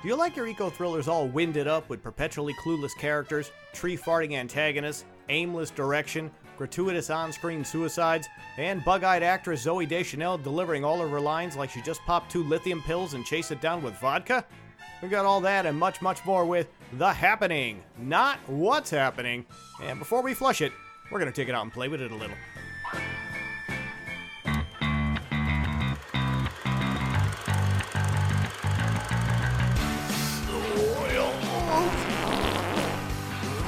Do you like your eco-thrillers all winded up with perpetually clueless characters, tree-farting antagonists, aimless direction, gratuitous on-screen suicides, and bug-eyed actress Zooey Deschanel delivering all of her lines like she just popped 2 lithium pills and chased it down with vodka? We got all that and much, much more with The Happening, not What's Happening. And before we flush it, we're going to take it out and play with it a little.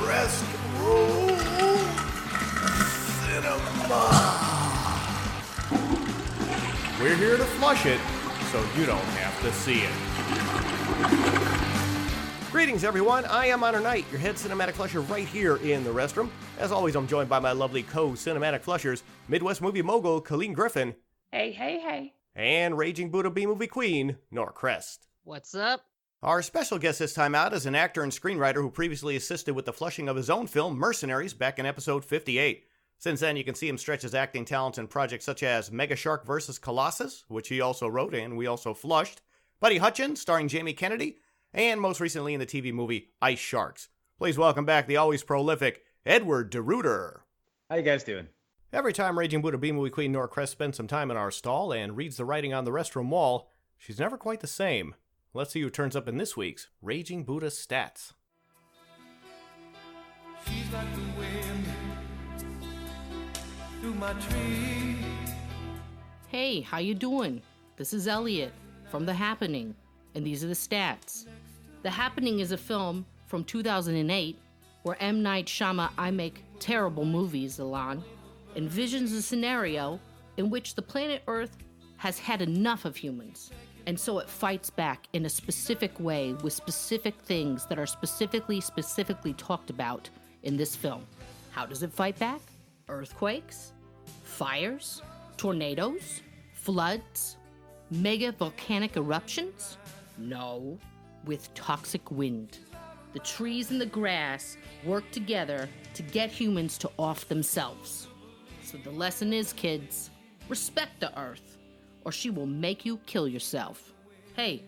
Restroom Cinema. We're here to flush it, so you don't have to see it. Greetings, everyone. I am Honor Knight, your head cinematic flusher right here in the Restroom. As always, I'm joined by my lovely co-cinematic flushers, Midwest movie mogul Colleen Griffin. Hey, hey, hey. And Raging Buddha B-movie queen, Nora Crest. What's up? Our special guest this time out is an actor and screenwriter who previously assisted with the flushing of his own film, Mercenaries, back in episode 58. Since then, you can see him stretch his acting talents in projects such as Mega Shark vs. Colossus, which he also wrote and we also flushed, Buddy Hutchins, starring Jamie Kennedy, and most recently in the TV movie Ice Sharks. Please welcome back the always prolific Edward DeRuiter. How you guys doing? Every time Raging Buddha B-movie queen Nora Crest spends some time in our stall and reads the writing on the restroom wall, she's never quite the same. Let's see who turns up in this week's Raging Buddha Stats. She's like the wind through my tree. Hey, how you doing? This is Elliot from The Happening, and these are the stats. The Happening is a film from 2008 where M. Night Shyamalan, I make terrible movies, Alon, envisions a scenario in which the planet Earth has had enough of humans. And so it fights back in a specific way with specific things that are specifically talked about in this film. How does it fight back? Earthquakes? Fires? Tornadoes? Floods? Mega volcanic eruptions? No, with toxic wind. The trees and the grass work together to get humans to off themselves. So the lesson is, kids, respect the Earth, or she will make you kill yourself. Hey,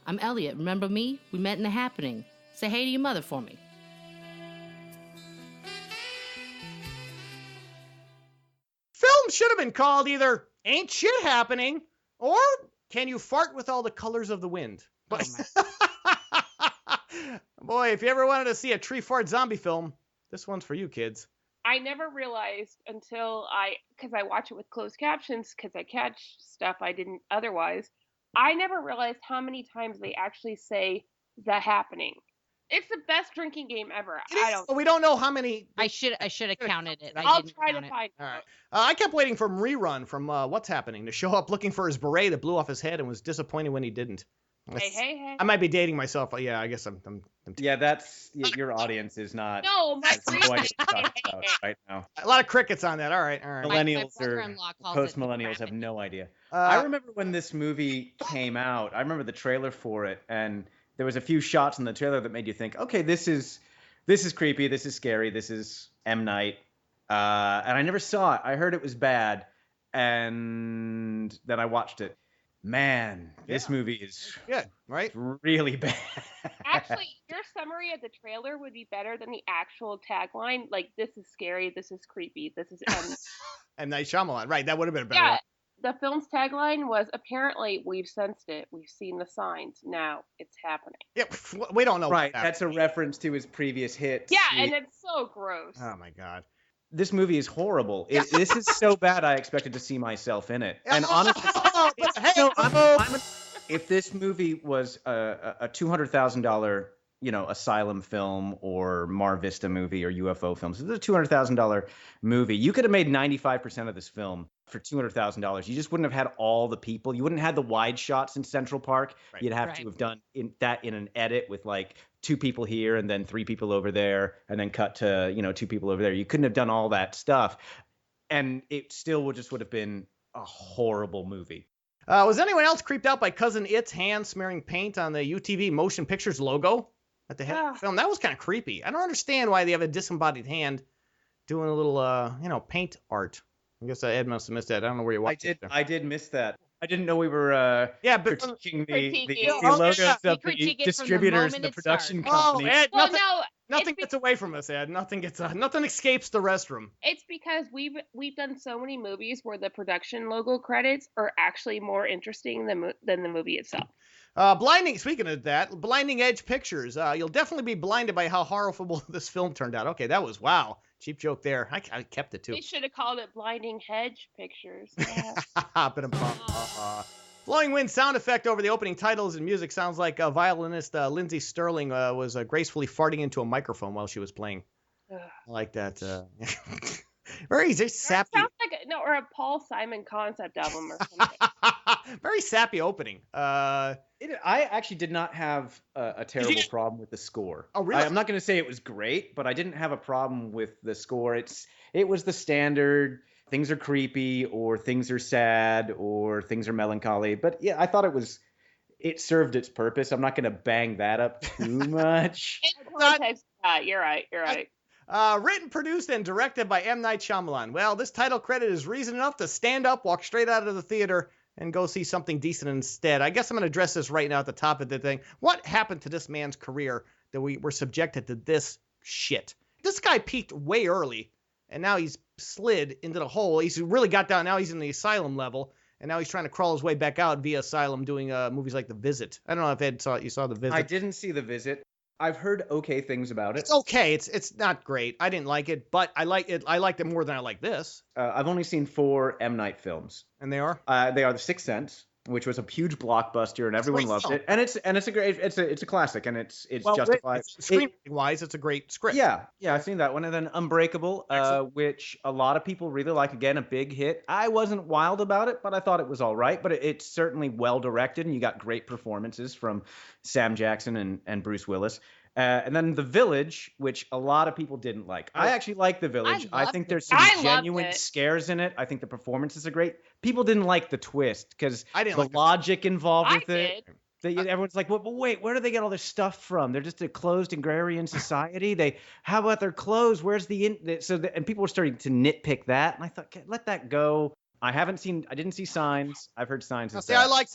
I'm Elliot. Remember me? We met in The Happening. Say hey to your mother for me. Film should have been called either Ain't Shit Happening or Can You Fart with All the Colors of the Wind? But boy, if you ever wanted to see a tree fart zombie film, this one's for you, kids. I never realized until because I watch it with closed captions, because I catch stuff I didn't otherwise. I never realized how many times they actually say The Happening. It's the best drinking game ever. We don't know how many. I should have counted it. I'll try to find it. All right. I kept waiting for Rerun from What's Happening to show up looking for his beret that blew off his head and was disappointed when he didn't. Hey. I might be dating myself. Yeah, I guess I'm Yeah, that's your audience is not. No, my has no idea what you're talking about right now. a lot of crickets on that. All right. Millennials or post-millennials have no idea. I remember when this movie came out. I remember the trailer for it, and there was a few shots in the trailer that made you think, okay, this is creepy, this is scary, this is M. Night. And I never saw it. I heard it was bad, and then I watched it. Man, this movie is good, right? Really bad. Actually, your summary of the trailer would be better than the actual tagline. Like, this is scary, this is creepy, this is M. Night Shyamalan, right? That would have been better. Yeah, the film's tagline was apparently we've sensed it, we've seen the signs, now it's happening. Yeah, we don't know. Right, that's a reference to his previous hit. Yeah, and it's so gross. Oh my god. This movie is horrible. This is so bad. I expected to see myself in it. And honestly, if this movie was a $200,000, asylum film or Mar Vista movie or UFO films, this is a $200,000 movie. You could have made 95% of this film for $200,000. You just wouldn't have had all the people. You wouldn't have had the wide shots in Central Park. Right. You'd have to have done in an edit with like 2 people here and then 3 people over there and then cut to, 2 people over there. You couldn't have done all that stuff. And it still would have been a horrible movie. Was anyone else creeped out by Cousin It's hand smearing paint on the UTV Motion Pictures logo at the head of the film? That was kind of creepy. I don't understand why they have a disembodied hand doing a little, paint art. I guess Ed must have missed that. I don't know where you watched it. I did miss that. I didn't know we were Yeah, but critiquing critiquing. the Oh, logos yeah. of We the critique it from the distributors and moment the it production starts. companies. Ed, Well, nothing, no, nothing gets away from us, Ed. Nothing escapes the restroom. it's because we've done so many movies where the production logo credits are actually more interesting than the movie itself. Speaking of that, Blinding Edge Pictures. You'll definitely be blinded by how horrible this film turned out. Okay, that was, wow. Cheap joke there. I kept it too. They should have called it Blinding Hedge Pictures. Yeah. Blowing wind sound effect over the opening titles and music sounds like violinist Lindsay Sterling was gracefully farting into a microphone while she was playing. Ugh. I like that. Very sappy. Sounds like or a Paul Simon concept album or something. Very sappy opening. I actually did not have a terrible problem with the score. Oh, really? I'm not going to say it was great, but I didn't have a problem with the score. It was the standard. Things are creepy, or things are sad, or things are melancholy. But yeah, I thought it served its purpose. I'm not going to bang that up too much. You're right. Written, produced, and directed by M. Night Shyamalan. Well, this title credit is reason enough to stand up, walk straight out of the theater, and go see something decent instead. I guess I'm going to address this right now at the top of the thing. What happened to this man's career that we were subjected to this shit? This guy peaked way early, and now he's slid into the hole. He's really got down. Now he's in the asylum level, and now he's trying to crawl his way back out via asylum, doing movies like The Visit. I don't know if Ed you saw The Visit. I didn't see The Visit. I've heard okay things about it. It's okay. It's not great. I didn't like it, but I like it. I liked it more than I like this. I've only seen 4 M. Night films. And they are? They are The Sixth Sense, which was a huge blockbuster, and everyone loved it. And it's a great, it's a classic, and it's justified. Screenwriting-wise, it's a great script. Yeah, I've seen that one. And then Unbreakable, which a lot of people really like. Again, a big hit. I wasn't wild about it, but I thought it was all right. But it's certainly well directed, and you got great performances from Sam Jackson and Bruce Willis. And then The Village, which a lot of people didn't like. I actually like The Village. I think there's some genuine scares in it. I think the performances are great. People didn't like the twist because the logic involved with it. Everyone's like, well, wait, where do they get all this stuff from? They're just a closed agrarian society. How about their clothes? Where's and people were starting to nitpick that. And I thought, let that go. I didn't see Signs. I've heard Signs. I like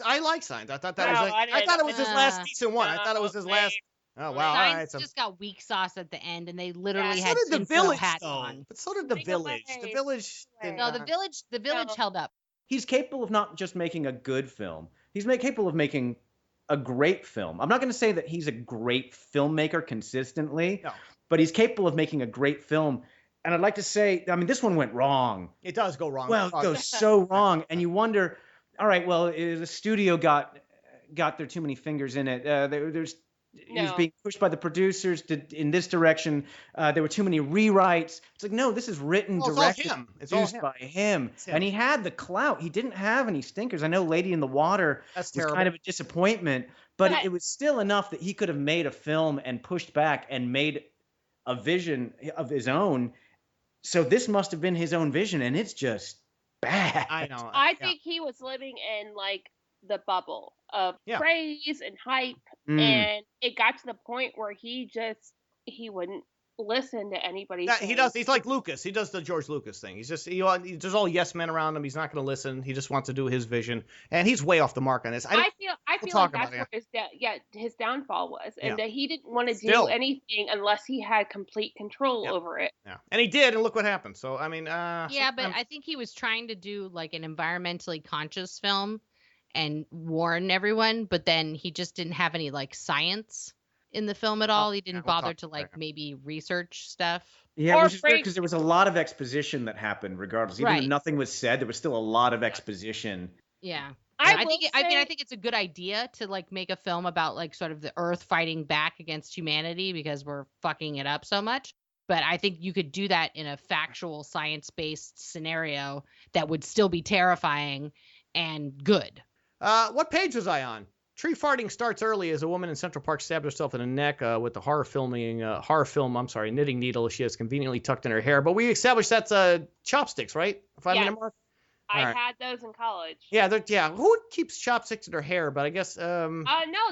Signs. I thought it was his last decent one. I thought it was his last. Oh wow! Signs just got weak sauce at the end, and they literally had The Village hats on. But so did The Village. The Village. No, The Village held up. He's capable of not just making a good film. He's capable of making a great film. I'm not going to say that he's a great filmmaker consistently, but he's capable of making a great film. And I'd like to say, I mean, this one went wrong. It does go wrong. Well, it goes so wrong, and you wonder, all right, well, the studio got there too many fingers in it. He was being pushed by the producers in this direction. There were too many rewrites. It's like, no, this is written, directed, produced by him. And he had the clout. He didn't have any stinkers. I know Lady in the Water was kind of a disappointment, but it was still enough that he could have made a film and pushed back and made a vision of his own. So this must have been his own vision, and it's just bad. I know. I think he was living in like the bubble of praise and hype, and it got to the point where he wouldn't listen to anybody. He does. He's like Lucas. He does the George Lucas thing. He's just there's all yes men around him. He's not going to listen. He just wants to do his vision, and he's way off the mark on this. I feel like that's where his downfall was, and that he didn't want to do anything unless he had complete control over it. Yeah, and he did, and look what happened. So I mean, but I think he was trying to do like an environmentally conscious film and warn everyone, but then he just didn't have any like science in the film at all. He didn't bother to like maybe research stuff. Yeah, which is weird because there was a lot of exposition that happened regardless. Even though nothing was said, there was still a lot of exposition. Yeah. I think it's a good idea to like make a film about like sort of the earth fighting back against humanity because we're fucking it up so much. But I think you could do that in a factual science-based scenario that would still be terrifying and good. What page was I on? Tree farting starts early as a woman in Central Park stabbed herself in the neck with the knitting needle she has conveniently tucked in her hair. But we established that's chopsticks, right? 5-minute mark? I had those in college. Yeah. Who keeps chopsticks in their hair? But I guess. No,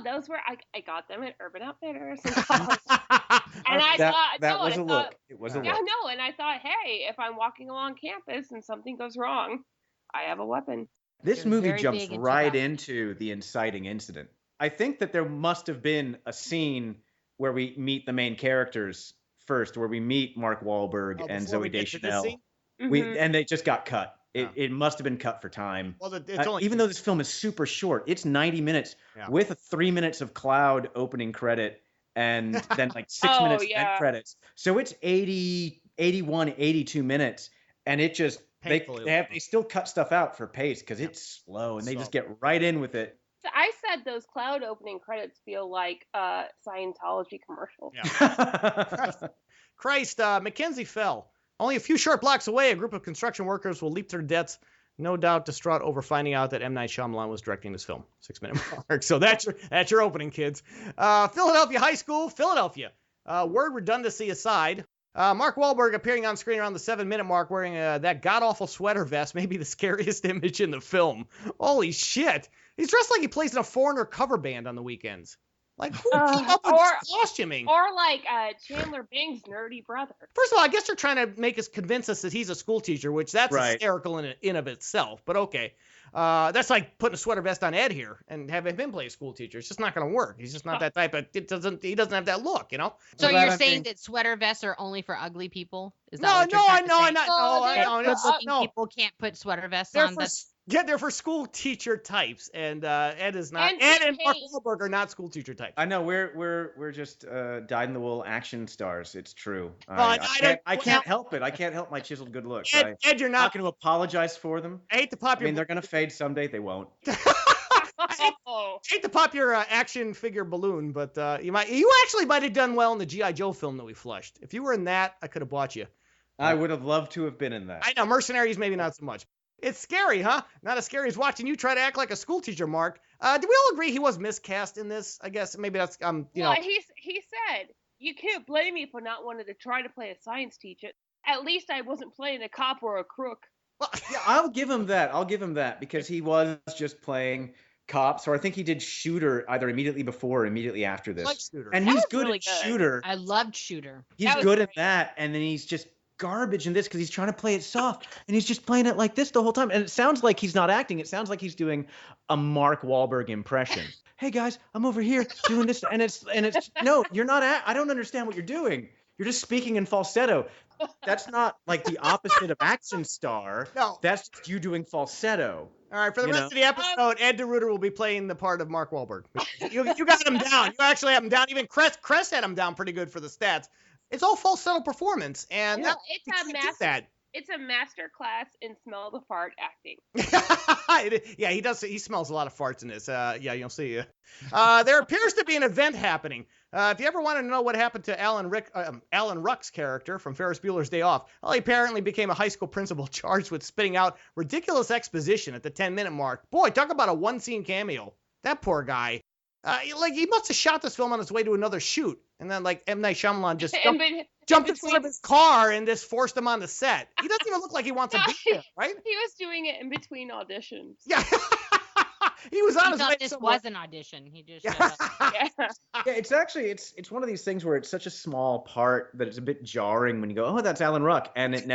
those were I got them at Urban Outfitters in college. And I thought that was a look. It was a look. Yeah, no, and I thought, hey, if I'm walking along campus and something goes wrong, I have a weapon. This They're movie very jumps big in right 2000. into the inciting incident. I think that there must have been a scene where we meet the main characters first, where we meet Mark Wahlberg and before we Zooey get to this Deschanel. scene? And they just got cut. Yeah. It must have been cut for time. Well, it's only even though this film is super short, it's 90 minutes with 3 minutes of cloud opening credit and then like 6 minutes end credits. So it's 80, 81, 82 minutes, and it just they still cut stuff out for pace because it's slow, and they just get right in with it. So I said those cloud opening credits feel like Scientology commercials. Yeah. Christ, Mackenzie fell. Only a few short blocks away, a group of construction workers will leap to their deaths, no doubt distraught over finding out that M. Night Shyamalan was directing this film. 6-minute mark. So that's your opening, kids. Philadelphia High School, Philadelphia. Word redundancy aside, Mark Wahlberg appearing on screen around the 7-minute mark wearing that god-awful sweater vest may be the scariest image in the film. Holy shit. He's dressed like he plays in a Foreigner cover band on the weekends. Like, who came up with this costuming? Or like Chandler Bing's nerdy brother. First of all, I guess they're trying to convince us that he's a school teacher, which that's hysterical in of itself. But okay. That's like putting a sweater vest on Ed here and having him play a school teacher. It's just not going to work. He's just not that type of. He doesn't have that look, you know. So you're saying that sweater vests are only for ugly people? Is that no, what you're trying to say? No. People can't put sweater vests they're on. They're for school teacher types, and Ed is not. Ed and Mark Wahlberg are not school teacher types. I know we're just dyed-in-the-wool action stars. It's true. Well, I can't help it. I can't help my chiseled good looks. Ed, you're not going to apologize for them. I hate to pop your. I mean, they're going to fade someday. They won't. I hate to pop your action figure balloon, but you actually might have done well in the G.I. Joe film that we flushed. If you were in that, I could have bought you. I would have loved to have been in that. I know, Mercenaries maybe not so much. It's scary, huh? Not as scary as watching you try to act like a school teacher, Mark. Do we all agree he was miscast in this? I guess maybe that's you know. He said you can't blame me for not wanting to try to play a science teacher. At least I wasn't playing a cop or a crook. Well, yeah, I'll give him that because he was just playing cops, or I think he did Shooter either immediately before or immediately after this. I like Shooter. And he's good at Shooter. I loved Shooter. He's good at that, and then he's just garbage in this because he's trying to play it soft, and he's just playing it like this the whole time. And it sounds like he's not acting. It sounds like he's doing a Mark Wahlberg impression. Hey guys, I'm over here doing this, and it's no, you're not. I don't understand what you're doing. You're just speaking in falsetto. That's not like the opposite of action star. No, that's just you doing falsetto. All right, for the rest of the episode, Ed DeRuiter will be playing the part of Mark Wahlberg. You got him down. You actually have him down. Even Cress had him down pretty good for the stats. It's all falsetto performance, and it's a master class in smell the fart acting. Yeah, he does. He smells a lot of farts in this. Yeah, you'll see. There appears to be an event happening. If you ever want to know what happened to Alan Ruck's character from Ferris Bueller's Day Off, well, he apparently became a high school principal charged with spitting out ridiculous exposition at the 10-minute mark. Boy, talk about a one-scene cameo. That poor guy. He must have shot this film on his way to another shoot, and then M. Night Shyamalan just jumped in front of his car and just forced him on the set. He doesn't even look like he wants to be there, right? He was doing it in between auditions. Yeah. He was on his way. This was an audition. He just showed up. Yeah, it's actually it's one of these things where it's such a small part that it's a bit jarring when you go, oh, that's Alan Ruck, and they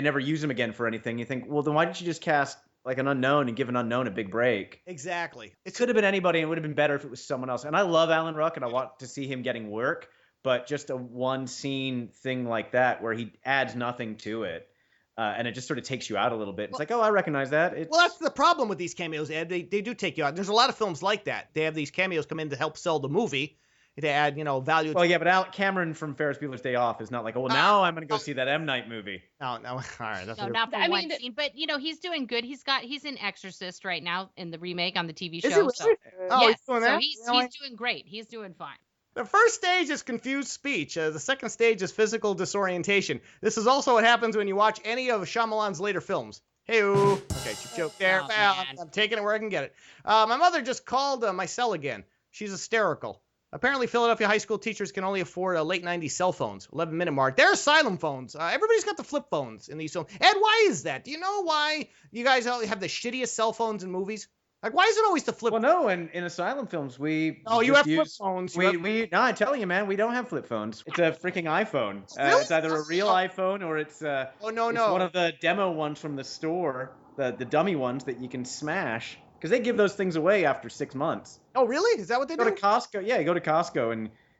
never use him again for anything. You think, well, then why didn't you just cast like an unknown and give an unknown a big break? Exactly. It could have been anybody, and it would have been better if it was someone else. And I love Alan Ruck, and I want to see him getting work, but just a one scene thing like that where he adds nothing to it. And it just sort of takes you out a little bit. It's like, oh, I recognize that. Well, that's the problem with these cameos, Ed. They do take you out. There's a lot of films like that. They have these cameos come in to help sell the movie. They add, value. Well, yeah, but Cameron from Ferris Bueller's Day Off is not like, oh, well, now I'm going to go see that M. Night movie. No, all right. That's not for one scene, but he's doing good. He's in Exorcist right now in the remake on the TV show. Is he really? So, yes, he's doing that? So he's doing great. He's doing fine. The first stage is confused speech. The second stage is physical disorientation. This is also what happens when you watch any of Shyamalan's later films. Hey-oo. Okay, joke there. I'm taking it where I can get it. My mother just called my cell again. She's hysterical. Apparently, Philadelphia high school teachers can only afford late 90s cell phones. 11-minute mark. They're asylum phones. Everybody's got the flip phones in these films. Ed, why is that? Do you know why you guys have the shittiest cell phones in movies? Like, why is it always the flip? Well, no, in asylum films, we. Oh, you have flip phones. No, I tell you, man, we don't have flip phones. It's a freaking iPhone. Really? It's either a real iPhone or it's. Oh, no. It's one of the demo ones from the store. the dummy ones that you can smash, because they give those things away after 6 months. Oh, really? Is that what they do? Go to Costco. Yeah, you go to Costco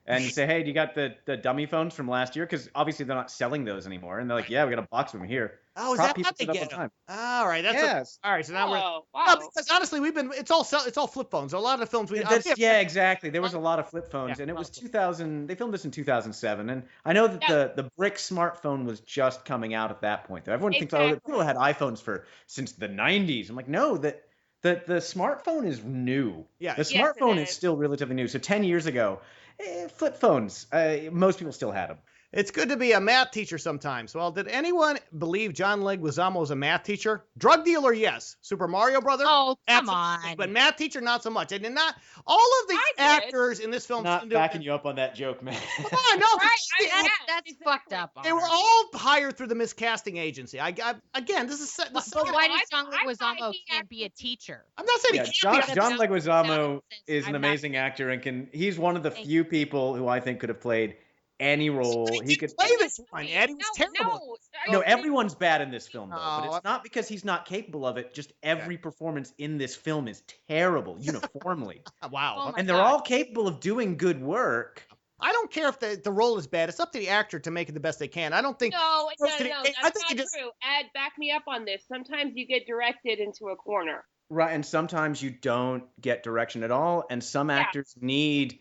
and you say, hey, do you got the dummy phones from last year? Because obviously they're not selling those anymore. And they're like, yeah, we got a box of them here. Oh, is Prop that people how they set up get all them? the time. All right, that's all right. So now we're Wow. no, because honestly, it's all flip phones. A lot of the films Yeah, exactly. There was a lot of flip phones, and it was 2000. They filmed this in 2007, and I know that the brick smartphone was just coming out at that point. Though everyone thinks, oh, people had iPhones since the 90s. I'm like, no, the smartphone is new. Yeah, the smartphone is still relatively new. So 10 years ago, flip phones, most people still had them. It's good to be a math teacher sometimes. Well, did anyone believe John Leguizamo was a math teacher? Drug dealer, yes. Super Mario Brothers? Oh, come absolutely. on. But math teacher, not so much. And not all of the actors in this film. Not backing you up on that joke, man. Come on, no. Right, That's exactly. Fucked up. They were all hired through the miscasting agency. Again, this is. But why does John Leguizamo can't be a teacher? I'm not saying he can't be. John Leguizamo is an amazing actor and he's one of the few people who I think could have played any role. He could play this one. Eddie was terrible. No, everyone's bad in this film, though. But No. it's not because he's not capable of it. Just every performance in this film is terrible, uniformly. Wow. And they're all capable of doing good work. I don't care if the role is bad. It's up to the actor to make it the best they can. I don't think. No, that's I not think true. Ed, back me up on this. Sometimes you get directed into a corner. Right, and sometimes you don't get direction at all, and some actors need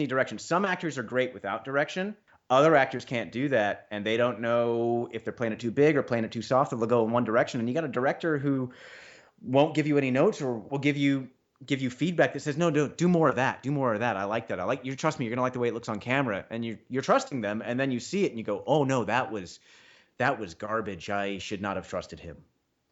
direction. Some actors are great without direction. Other actors can't do that, and they don't know if they're playing it too big or playing it too soft, or they'll go in one direction. And you got a director who won't give you any notes or will give you feedback that says, no, do more of that. Do more of that. I like that. You trust me, you're gonna like the way it looks on camera, and you're trusting them, and then you see it and you go, oh no, that was garbage. I should not have trusted him.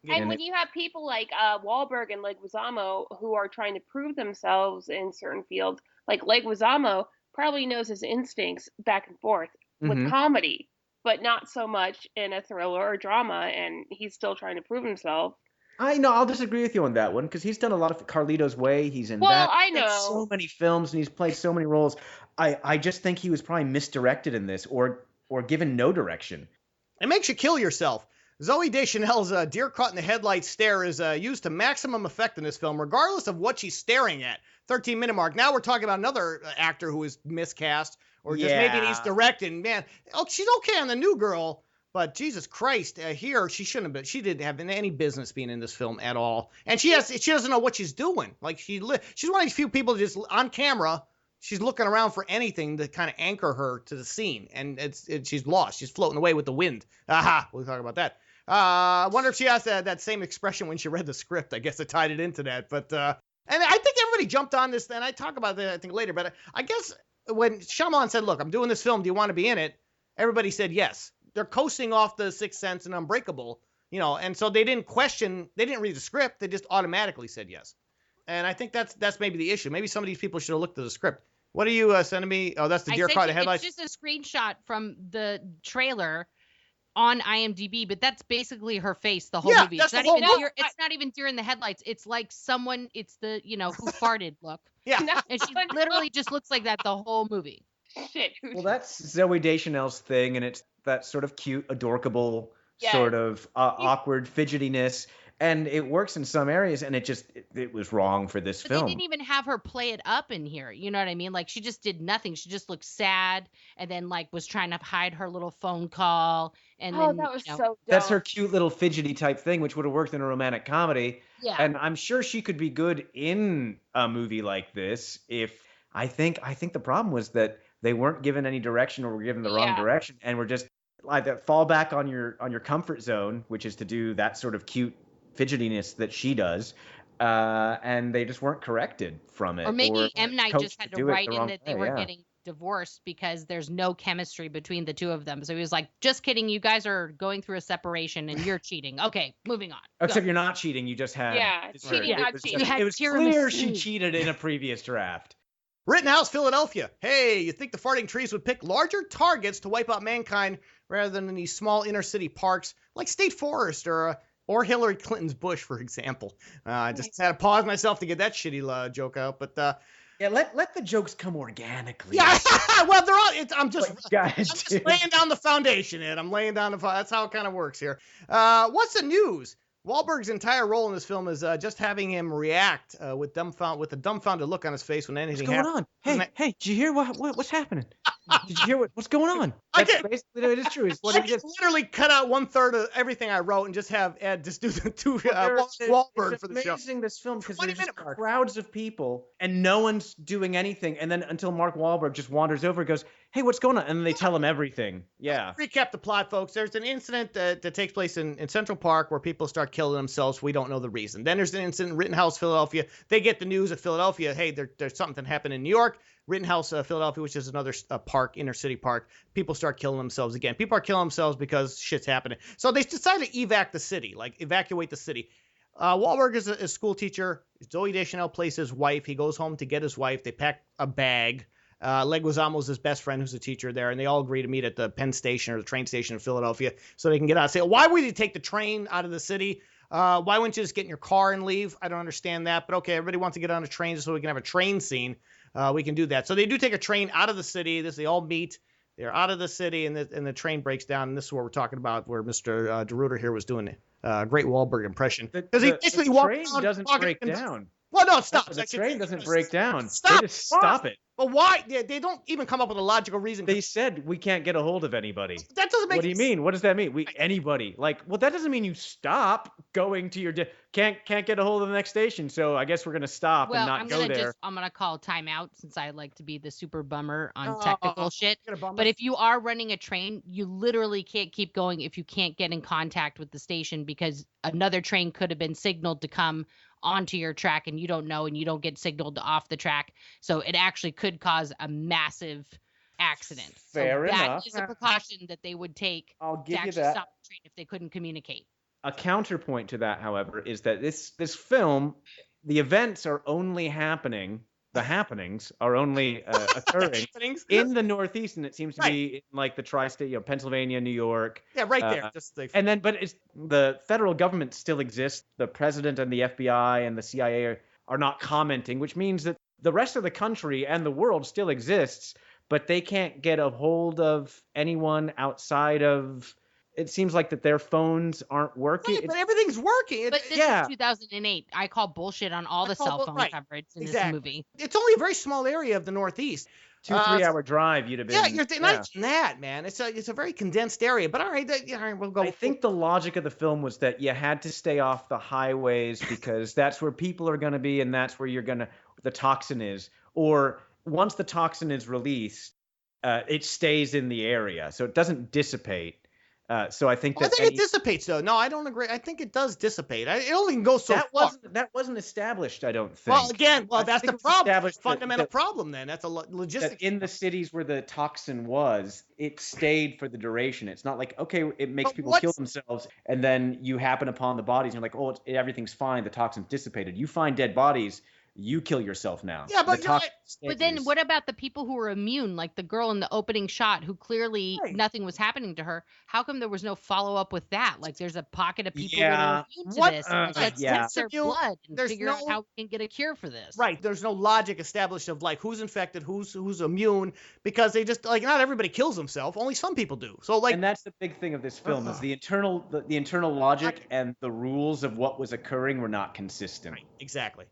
And when you have people like Wahlberg and Leguizamo who are trying to prove themselves in certain fields, like Leguizamo probably knows his instincts back and forth with comedy, but not so much in a thriller or drama, and he's still trying to prove himself. I know, I'll disagree with you on that one, because he's done a lot of Carlito's Way. He's in I know. so many films, and he's played so many roles. I just think he was probably misdirected in this, or given no direction. It makes you kill yourself. Zooey Deschanel's deer caught in the headlights stare is used to maximum effect in this film, regardless of what she's staring at. 13-minute mark. Now we're talking about another actor who is miscast, or just maybe he's directing. Man, she's okay on the New Girl, but Jesus Christ, here she shouldn't have been. She didn't have any business being in this film at all, and she doesn't know what she's doing. Like she's one of these few people just on camera. She's looking around for anything to kind of anchor her to the scene, and she's lost. She's floating away with the wind. Aha, we'll talk about that. I wonder if she has that same expression when she read the script. I guess I tied it into that. But and I think everybody jumped on this. And I talk about that, I think, later. But I guess when Shyamalan said, look, I'm doing this film. Do you want to be in it? Everybody said yes. They're coasting off The Sixth Sense and Unbreakable, and so they didn't question. They didn't read the script. They just automatically said yes. And I think that's maybe the issue. Maybe some of these people should have looked at the script. What are you sending me? Oh, that's the deer caught in the headlights. It's just a screenshot from the trailer on IMDb, but that's basically her face the whole movie. It's not even during the headlights. It's like someone. It's the who farted look. Yeah, and she literally just looks like that the whole movie. Shit. Well, that's Zooey Deschanel's thing, and it's that sort of cute, adorable, sort of awkward fidgetiness. And it works in some areas, and it was wrong for this film. They didn't even have her play it up in here. You know what I mean? Like, she just did nothing. She just looked sad, and then was trying to hide her little phone call. And then, that was so dumb. That's her cute little fidgety type thing, which would have worked in a romantic comedy. Yeah. And I'm sure she could be good in a movie like this. I think the problem was that they weren't given any direction, or were given the wrong direction, and were just like that fall back on your comfort zone, which is to do that sort of cute fidgetiness that she does, and they just weren't corrected from it. Or maybe M. Night just had to write in that they were getting divorced because there's no chemistry between the two of them. So he was like, just kidding, you guys are going through a separation and you're cheating. Okay, moving on. Except you're not cheating, you just had... cheating, not cheating. It was clear she cheated in a previous draft. Rittenhouse, Philadelphia. Hey, you think the farting trees would pick larger targets to wipe out mankind rather than in these small inner city parks like State Forest or Hillary Clinton's Bush, for example. I just had to pause myself to get that shitty joke out, but let the jokes come organically. Yeah, well, they're all. I'm just laying down the foundation, Ed. I'm laying down that's how it kind of works here. What's the news? Wahlberg's entire role in this film is just having him react with a dumbfounded look on his face when anything happens. What's going on? Hey, did you hear what's happening? Did you hear what's going on? I That's can- basically it is true. Is what I he could just literally cut out 1/3 of everything I wrote and just have Ed just do the two Wahlberg it's for the show. amazing this film because 20 there's just minute mark. crowds of people and no one's doing anything, and then until Mark Wahlberg just wanders over and goes, "Hey, what's going on?" and then they tell him everything. Yeah. Recap the plot, folks. There's an incident that takes place in Central Park where people start killing themselves. We don't know the reason. Then there's an incident in Rittenhouse, Philadelphia. They get the news of Philadelphia. Hey, there's something happened in New York. Rittenhouse, Philadelphia, which is another park, inner city park. People start killing themselves again. People are killing themselves because shit's happening. So they decide to evacuate the city. Wahlberg is a school teacher. Zooey Deschanel plays his wife. He goes home to get his wife. They pack a bag. Leguizamo's his best friend who's a teacher there, and they all agree to meet at the Penn Station or the train station in Philadelphia so they can get out. Say, why would you take the train out of the city? Why wouldn't you just get in your car and leave? I don't understand that, but okay, everybody wants to get on a train so we can have a train scene. We can do that. So they do take a train out of the city. They all meet. They're out of the city, and the train breaks down. And this is what we're talking about, where Mr. DeRuiter here was doing a great Wahlberg impression. Because he basically the train doesn't break down. Well, no, it stops. The train doesn't break down. Stop. They just stop it. But why? They don't even come up with a logical reason. They said we can't get a hold of anybody. That doesn't make What do you sense. mean? What does that mean? Anybody? Well, that doesn't mean you stop going to your can't get a hold of the next station. So I guess we're gonna stop and not go there. I'm gonna call timeout since I like to be the super bummer on technical shit. But But if you are running a train, you literally can't keep going if you can't get in contact with the station because another train could have been signaled to come onto your track and you don't know and you don't get signaled off the track. So it actually could cause a massive accident. Fair enough. That is a precaution that they would take I'll to give you actually that. stop the train if they couldn't communicate. A counterpoint to that, however, is that this film, the events are only happening. The happenings are only occurring in the Northeast, and it seems to be in like the tri-state, Pennsylvania, New York. Yeah, right there. But the federal government still exists. The president and the FBI and the CIA are not commenting, which means that the rest of the country and the world still exists, but they can't get a hold of anyone outside of. It seems like that their phones aren't working. Right, but everything's working. But this is 2008. I call bullshit on all the cell phone coverage in this movie. It's only a very small area of the Northeast. 2-3 hour drive you'd have been. Yeah, not even that, man. It's a very condensed area. But all right, we'll go. I think the logic of the film was that you had to stay off the highways because that's where people are going to be and that's where the toxin is. Or once the toxin is released, it stays in the area, so it doesn't dissipate. So I think it dissipates, though. No, I don't agree. I think it does dissipate. It only can go so far. That wasn't established, I don't think. Well, again, that's the problem. Fundamental that, problem, then. That's a logistics. In the cities where the toxin was, it stayed for the duration. It's not like, okay, it makes people kill themselves, and then you happen upon the bodies, and you're like, oh, everything's fine. The toxin's dissipated. You find dead bodies. You kill yourself now. Yeah, but But then what about the people who were immune, like the girl in the opening shot who clearly nothing was happening to her? How come there was no follow-up with that? Like there's a pocket of people that are immune to this. Let's test their blood and figure out how we can get a cure for this. Right. There's no logic established of like who's infected, who's immune, because they just not everybody kills himself. Only some people do. So and that's the big thing of this film is the internal logic and the rules of what was occurring were not consistent. Right. Exactly.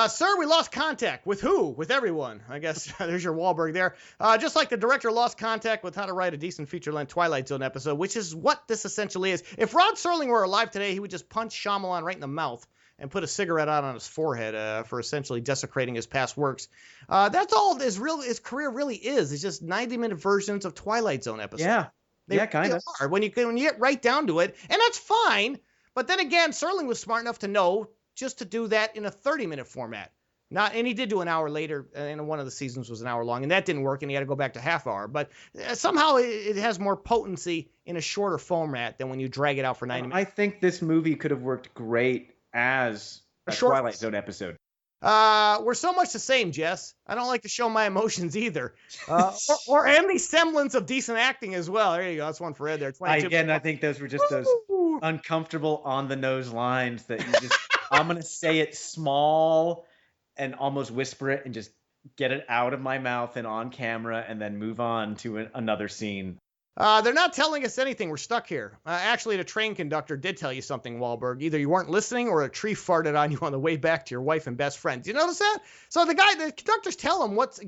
Sir, we lost contact. With who? With everyone. I guess there's your Wahlberg there. Just like the director lost contact with how to write a decent feature-length Twilight Zone episode, which is what this essentially is. If Rod Serling were alive today, he would just punch Shyamalan right in the mouth and put a cigarette out on his forehead for essentially desecrating his past works. That's all his career really is. It's just 90-minute versions of Twilight Zone episodes. Yeah, kind of. When you get right down to it, and that's fine. But then again, Serling was smart enough to know just to do that in a 30-minute format. And he did do an hour later, and one of the seasons was an hour long, and that didn't work, and he had to go back to half hour. But somehow it has more potency in a shorter format than when you drag it out for 90 minutes. I think this movie could have worked great as a Twilight Zone episode. We're so much the same, Jess. I don't like to show my emotions either. or any semblance of decent acting as well. There you go. That's one for Ed there. Again, I think those were just those uncomfortable on-the-nose lines that you just... I'm going to say it small and almost whisper it and just get it out of my mouth and on camera and then move on to another scene. They're not telling us anything. We're stuck here. Actually, the train conductor did tell you something, Wahlberg. Either you weren't listening or a tree farted on you on the way back to your wife and best friend. Do you notice that? So the conductors tell him what's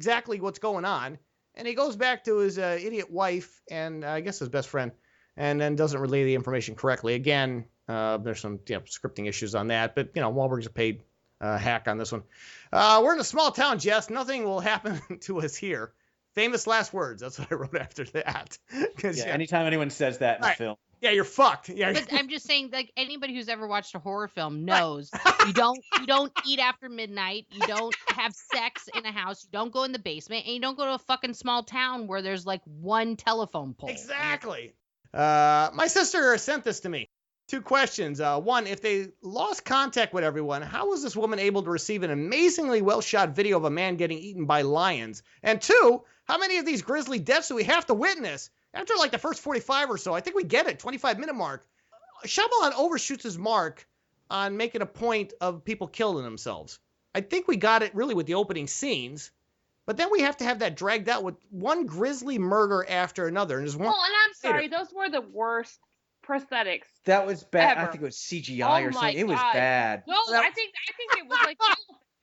going on, and he goes back to his idiot wife and I guess his best friend, and then doesn't relay the information correctly. Again, there's some scripting issues on that, but Wahlberg's a paid hack on this one. We're in a small town, Jess. Nothing will happen to us here. Famous last words. That's what I wrote after that. Anytime anyone says that in a film. Yeah, you're fucked. Yeah. But I'm just saying, like, anybody who's ever watched a horror film knows you don't eat after midnight, you don't have sex in a house, you don't go in the basement, and you don't go to a fucking small town where there's like one telephone pole. Exactly. My sister sent this to me. 2 questions. One, if they lost contact with everyone, how was this woman able to receive an amazingly well-shot video of a man getting eaten by lions? And 2, how many of these grisly deaths do we have to witness? After like the first 45 or so, I think we get it, 25-minute mark. Shyamalan overshoots his mark on making a point of people killing themselves. I think we got it really with the opening scenes, but then we have to have that dragged out with one grisly murder after another. And there's one. Well, and I'm sorry, those were the worst prosthetics. That was bad. Ever. I think it was CGI or something. It was bad. No, I think it was like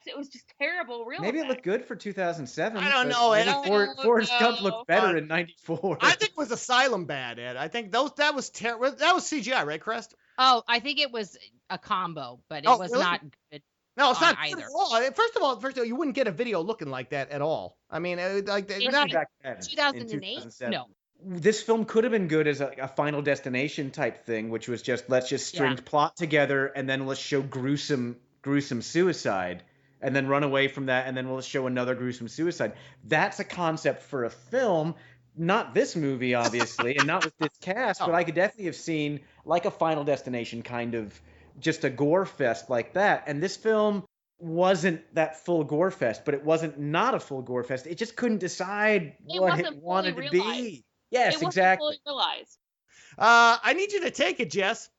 it was just terrible. Real. Maybe it looked good for 2007. I don't know. Maybe Forrest Gump looked better in '94. I think it was Asylum bad, Ed. I think that was terrible. That was CGI, right, Crest? Oh, I think it was a combo, but it was really? not good. No, it's not either. Good at all. First of all, you wouldn't get a video looking like that at all. I mean, like back then, 2008. No. This film could have been good as a Final Destination type thing, which was just let's just string plot together and then let's show gruesome suicide and then run away from that and then we'll show another gruesome suicide. That's a concept for a film, not this movie obviously, and not with this cast, but I could definitely have seen like a Final Destination kind of just a gore fest like that. And this film wasn't that full gore fest, but it wasn't not a full gore fest. It just couldn't decide what it wanted to be. Yes, exactly. Realized. I need you to take it, Jess.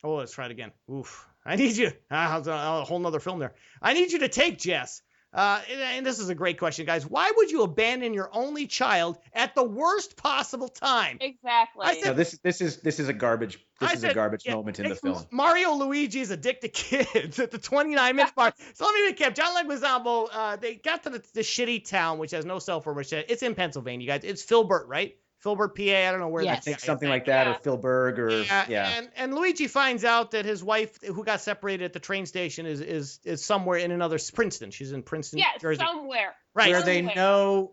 Oh, let's try it again. Oof. I need you. A whole nother film there. I need you to take Jess. And this is a great question, guys. Why would you abandon your only child at the worst possible time? Exactly. This is a garbage. This is a garbage moment in the film. Mario Luigi is addicted kids at the 29-minute mark. So let me recap. John Leguizamo, they got to the shitty town, which has no cell phone. It's in Pennsylvania, you guys. It's Filbert, right? Filbert, PA. I don't know where. I think something like that, or Philberg, or And Luigi finds out that his wife, who got separated at the train station, is somewhere in another Princeton. She's in Princeton, Jersey. Somewhere. Right. Where they know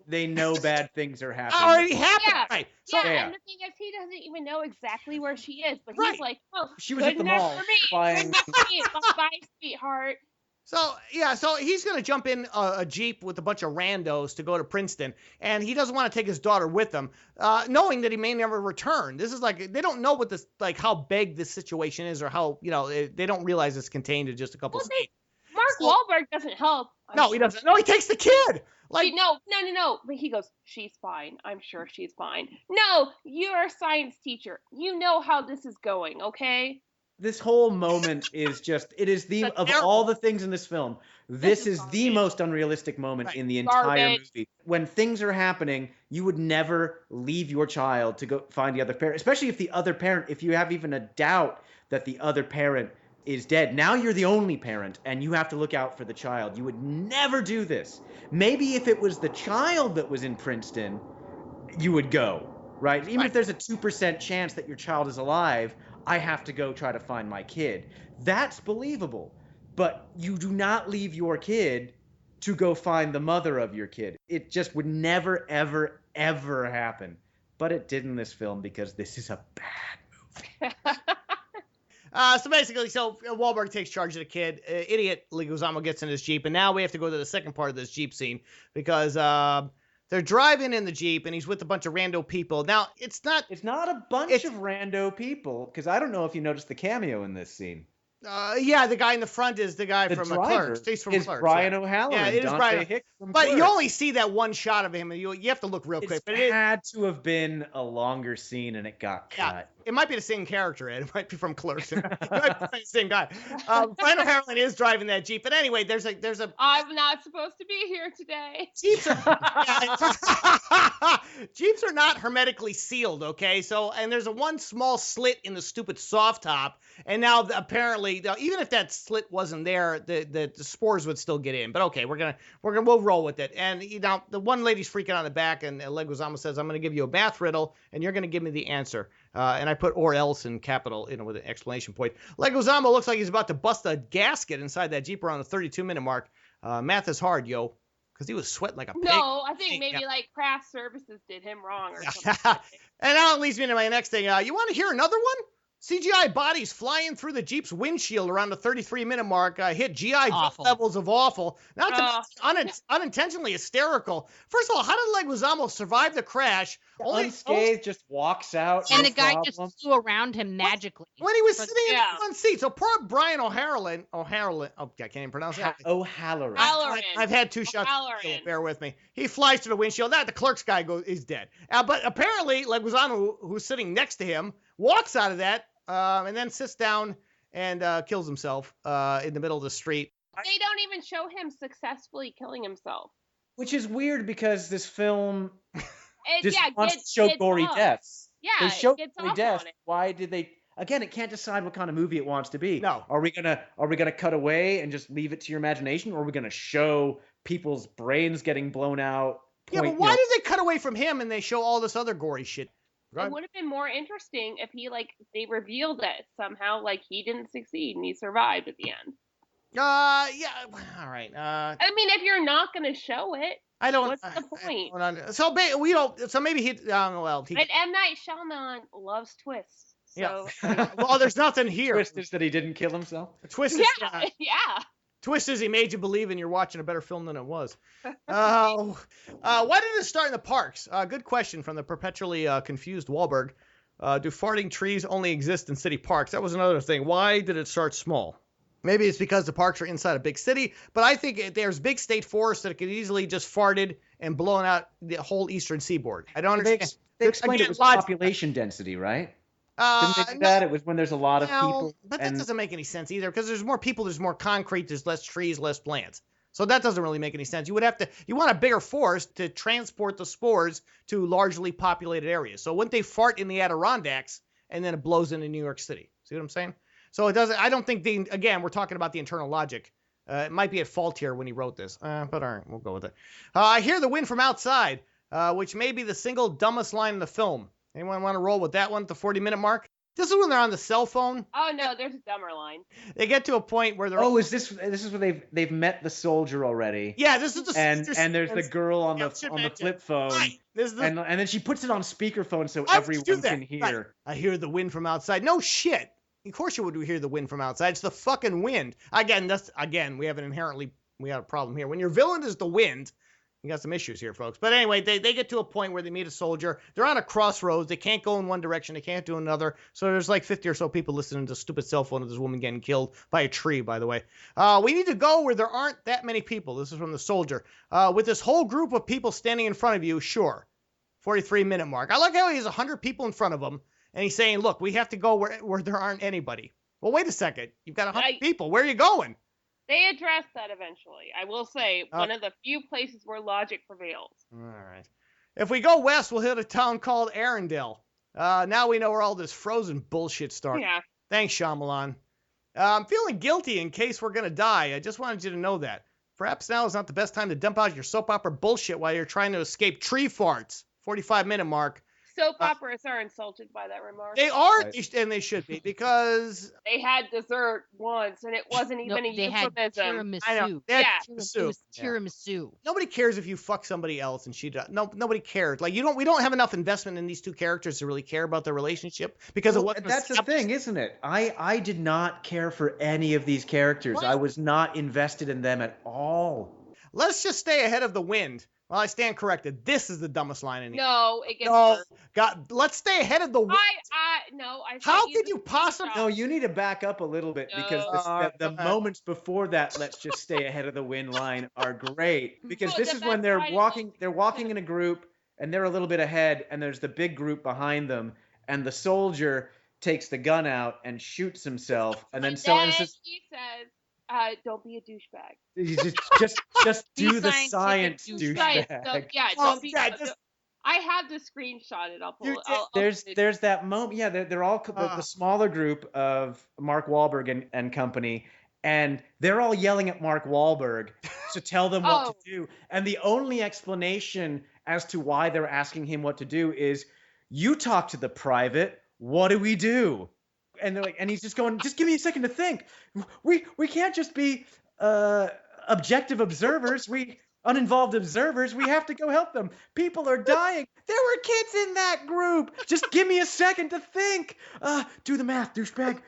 bad things are happening. Already happened. Yeah. Right. So, and the thing is, he doesn't even know exactly where she is, but he's like, "Oh, she was at the mall buying. Bye, sweetheart." So he's going to jump in a Jeep with a bunch of randos to go to Princeton, and he doesn't want to take his daughter with him, knowing that he may never return. This is like, they don't know what this, like how big this situation is, or how, they don't realize it's contained to just a couple states. Mark Wahlberg doesn't help. He doesn't. No, he takes the kid. Like, no. But he goes, "She's fine. I'm sure she's fine." No, you're a science teacher. You know how this is going, okay? This whole moment is just, it is of all the things in this film, this is the most unrealistic moment in the entire movie. When things are happening, you would never leave your child to go find the other parent, especially if the other parent, if you have even a doubt that the other parent is dead. Now you're the only parent and you have to look out for the child. You would never do this. Maybe if it was the child that was in Princeton, you would go, right? Even if there's a 2% chance that your child is alive, I have to go try to find my kid. That's believable. But you do not leave your kid to go find the mother of your kid. It just would never, ever, ever happen. But it did in this film because this is a bad movie. So basically, Wahlberg takes charge of the kid. Idiot Leguizamo gets in his Jeep, and now we have to go to the second part of this Jeep scene because they're driving in the Jeep, and he's with a bunch of rando people. Now, it's not a bunch of rando people, because I don't know if you noticed the cameo in this scene. The guy in the front is the guy from Clerks. He's from Clerks. Brian O'Halloran. Yeah, it is Brian. Hicks from but Clerks. You only see that one shot of him, and you have to look real quick. But it had to have been a longer scene, and it got cut. It might be the same character, Ed. It might be from Clerks. It might be the same guy. Brian O'Halloran is driving that Jeep. But anyway, there's a. I'm not supposed to be here today. Jeeps are not hermetically sealed, okay? So, and there's a one small slit in the stupid soft top, and now apparently, even if that slit wasn't there, the spores would still get in. But okay, we'll roll with it. And the one lady's freaking out in the back, and Leguizamo says, "I'm going to give you a math riddle, and you're going to give me the answer." And I put "or else" in capital, with an exclamation point. Leguizamo looks like he's about to bust a gasket inside that Jeep around the 32-minute mark. Math is hard, yo. Because he was sweating like a pig. No, I think maybe like craft services did him wrong or something. And now it leads me to my next thing. You want to hear another one? CGI bodies flying through the Jeep's windshield around the 33-minute mark hit GI levels of awful. Not to unintentionally hysterical. First of all, how did Leguizamo survive the crash? Unscathed, just walks out. And the guy just flew around him magically. When he was sitting in the front seat. So poor Brian O'Halloran. Oh, I can't even pronounce that. O'Halloran. I've had two shots. So bear with me. He flies through the windshield. The Clerks guy is dead. But apparently, Leguizamo, who's sitting next to him, walks out of that and then sits down and kills himself in the middle of the street. They don't even show him successfully killing himself. Which is weird because this film just wants to show gory deaths. Yeah, they show gory deaths. Why did they? Again, it can't decide what kind of movie it wants to be. No. Are we gonna cut away and just leave it to your imagination, or are we gonna show people's brains getting blown out? But why did they cut away from him and they show all this other gory shit? It would have been more interesting if they revealed it somehow, like he didn't succeed and he survived at the end. Yeah, all right. I mean, if you're not going to show it, what's the point? So maybe he. Well, but M. Night Shyamalan loves twists. So. Yeah. Well, there's nothing here. Twist is that he didn't kill himself. Twist is. Yeah. Twist is he made you believe and you're watching a better film than it was. Why did it start in the parks? Good question from the perpetually confused Wahlberg. Do farting trees only exist in city parks? That was another thing. Why did it start small? Maybe it's because the parks are inside a big city, but I think there's big state forests that could easily just farted and blown out the whole eastern seaboard. I don't understand. They explained it was population density, right? Didn't they do that? It was when there's a lot of people. But that doesn't make any sense either, because there's more people, there's more concrete, there's less trees, less plants. So that doesn't really make any sense. You want a bigger forest to transport the spores to largely populated areas. So wouldn't they fart in the Adirondacks and then it blows into New York City? See what I'm saying? So it doesn't. I don't think again, we're talking about the internal logic. It might be at fault here when he wrote this, but all right, we'll go with it. I hear the wind from outside, which may be the single dumbest line in the film. Anyone want to roll with that one at the 40-minute mark? This is when they're on the cell phone. Oh no, there's a dumber line. They get to a point where they're. Oh, is this where they've met the soldier already? Yeah, this is the. And there's the girl on the flip phone. Right. And then she puts it on speakerphone so everyone can hear. Right. I hear the wind from outside. No shit. Of course you would hear the wind from outside. It's the fucking wind. Again, we have a problem here. When your villain is the wind, you got some issues here, folks. But anyway, they get to a point where they meet a soldier. They're on a crossroads. They can't go in one direction. They can't do another. So there's like 50 or so people listening to a stupid cell phone of this woman getting killed by a tree, by the way. We need to go where there aren't that many people. This is from the soldier. With this whole group of people standing in front of you, sure. 43-minute mark. I like how he has 100 people in front of him. And he's saying, look, we have to go where there aren't anybody. Well, wait a second. You've got 100 people. Where are you going? They address that eventually. I will say, one of the few places where logic prevails. All right. If we go west, we'll hit a town called Arendelle. Now we know where all this frozen bullshit started. Yeah. Thanks, Shyamalan. I'm feeling guilty in case we're going to die. I just wanted you to know that. Perhaps now is not the best time to dump out your soap opera bullshit while you're trying to escape tree farts. 45-minute mark. Soap operas are insulted by that remark. They are, and they should be, because they had dessert once, and it wasn't even a euphemism. Had tiramisu. I know. Tiramisu. Nobody cares if you fuck somebody else and she does. No, nobody cares. Like we don't have enough investment in these two characters to really care about their relationship because of what. That's the thing, isn't it? I did not care for any of these characters. What? I was not invested in them at all. Let's just stay ahead of the wind. Well, I stand corrected. This is the dumbest line in here. No, it gets worse. God, let's stay ahead of the wind. How could you possibly? No, you need to back up a little bit because the moments before that, let's just stay ahead of the wind line are great. Because this is when they're walking in a group and they're a little bit ahead and there's the big group behind them and the soldier takes the gun out and shoots himself, and then And someone then says, he says, "Don't be a douchebag." "You just do the science, Right. douchebag." So, yeah. Oh, Don't be. yeah, just- I have the screenshot. It. I'll pull You it. did- There's that moment. Yeah, they're all the smaller group of Mark Wahlberg and company, and they're all yelling at Mark Wahlberg to tell them what to do. And the only explanation as to why they're asking him what to do is, "You talk to the private. What do we do?" And they're like, and he's just going, "Just give me a second to think. We can't just be objective observers. Uninvolved observers. We have to go help them. People are dying. There were kids in that group. Just give me a second to think. Do the math, douchebag.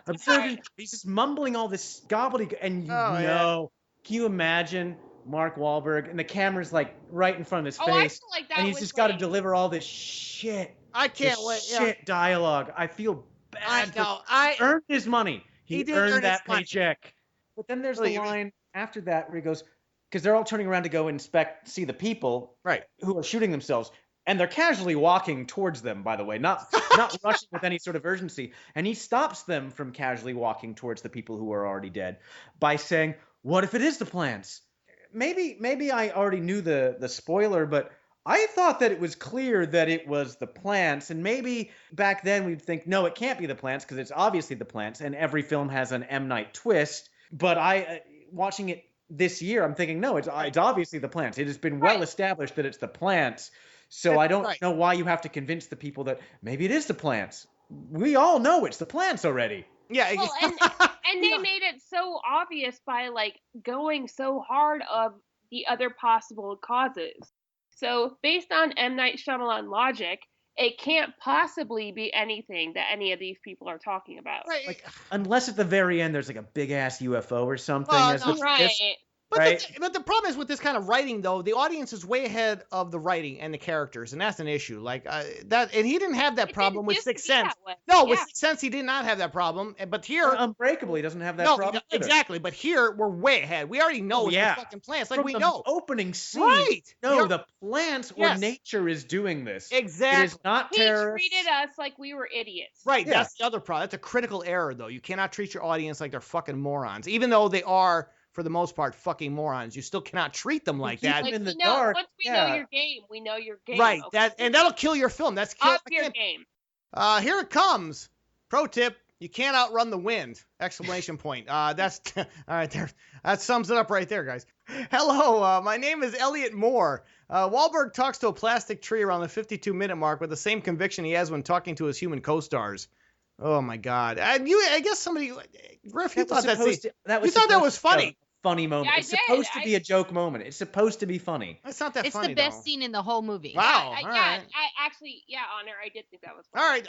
Observing." He's just mumbling all this gobbledygook, and can you imagine Mark Wahlberg and the camera's like right in front of his face, I feel like that and he's was just got to like- deliver all this shit. I can't this wait. Shit dialogue. I feel bad. He earned his money. He did earned earn that his money. paycheck. But then there's Well, the line after that where he goes, because they're all turning around to go see the people who are shooting themselves, and they're casually walking towards them, by the way, not rushing with any sort of urgency. And he stops them from casually walking towards the people who are already dead by saying, "What if it is the plants?" Maybe I already knew the spoiler, but I thought that it was clear that it was the plants, and maybe back then we'd think, no, it can't be the plants because it's obviously the plants, and every film has an M. Night twist. But watching it this year, I'm thinking, no, it's obviously the plants. It has been well established that it's the plants, so I don't know why you have to convince the people that maybe it is the plants. We all know it's the plants already. Yeah. Well, and they made it so obvious by like going so hard of the other possible causes. So based on M. Night Shyamalan logic, it can't possibly be anything that any of these people are talking about. Right. Like, unless at the very end there's like a big ass UFO or something. Right. But the problem is with this kind of writing, though, the audience is way ahead of the writing and the characters, and that's an issue. Like that, and he didn't have that problem with Sixth Sense. No, with Sixth Sense, he did not have that problem. But here, Unbreakable, he doesn't have that problem. Exactly. But here, we're way ahead. We already know it's the fucking plants. Like, from we the know. Opening scene. Right. No, the plants or nature is doing this. Exactly. It is not terrorists. He treated us like we were idiots. Right. That's the other problem. That's a critical error, though. You cannot treat your audience like they're fucking morons, even though they are, for the most part, fucking morons. You still cannot treat them like that. Like, in the dark. Once we know your game, we know your game. Right. Okay? That'll kill your film. That's Up your game. Here it comes. Pro tip: you can't outrun the wind! Exclamation point. That's all right there. That sums it up right there, guys. Hello, my name is Elliot Moore. Wahlberg talks to a plastic tree around the 52-minute mark with the same conviction he has when talking to his human co-stars. Oh my God! I guess somebody, Griff, you thought that was funny. Funny moment. Yeah, it's supposed to be a joke moment. It's supposed to be funny. It's not that it's funny. the best scene in the whole movie. Wow. I actually, Honor, I did think that was funny.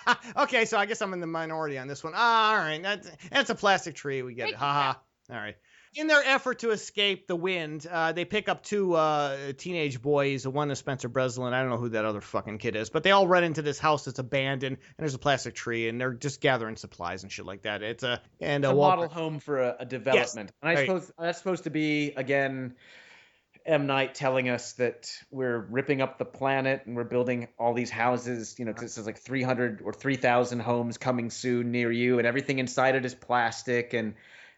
All right. Okay, so I guess I'm in the minority on this one. All right. That's a plastic tree. We get it. Ha ha. All right. In their effort to escape the wind, they pick up two teenage boys. One is Spencer Breslin. I don't know who that other fucking kid is, but they all run into this house that's abandoned, and there's a plastic tree, and they're just gathering supplies and shit like that. It's a model home for a development. Yes. And I suppose that's supposed to be, again, M. Night telling us that we're ripping up the planet and we're building all these houses, because it says like 300 or 3,000 homes coming soon near you, and everything inside it is plastic, and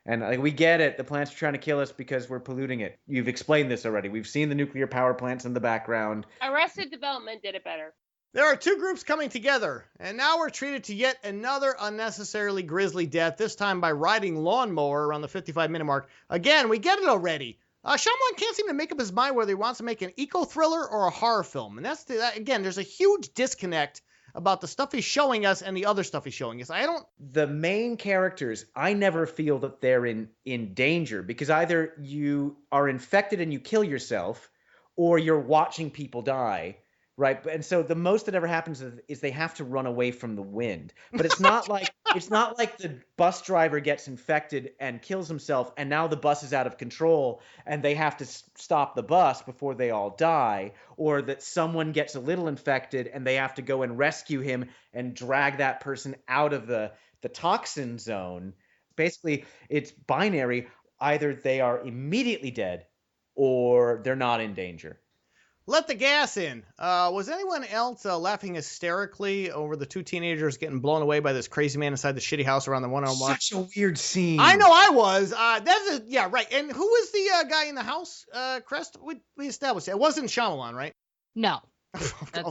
like, we get it. The plants are trying to kill us because we're polluting it. You've explained this already. We've seen the nuclear power plants in the background. Arrested Development did it better. There are two groups coming together, and now we're treated to yet another unnecessarily grisly death, this time by riding lawnmower around the 55-minute mark. Again, we get it already. Shyamalan can't seem to make up his mind whether he wants to make an eco-thriller or a horror film. And again, there's a huge disconnect about the stuff he's showing us and the other stuff he's showing us. The main characters, I never feel that they're in danger, because either you are infected and you kill yourself, or you're watching people die, right? And so the most that ever happens is they have to run away from the wind. But it's not like the bus driver gets infected and kills himself, and now the bus is out of control and they have to stop the bus before they all die, or that someone gets a little infected and they have to go and rescue him and drag that person out of the toxin zone. Basically, it's binary. Either they are immediately dead or they're not in danger. Let the gas in. Was anyone else laughing hysterically over the two teenagers getting blown away by this crazy man inside the shitty house around the 101 mark? Such a weird scene. I know I was. Yeah, right. And who was the guy in the house, Crest? We established that. It wasn't Shyamalan, right? No.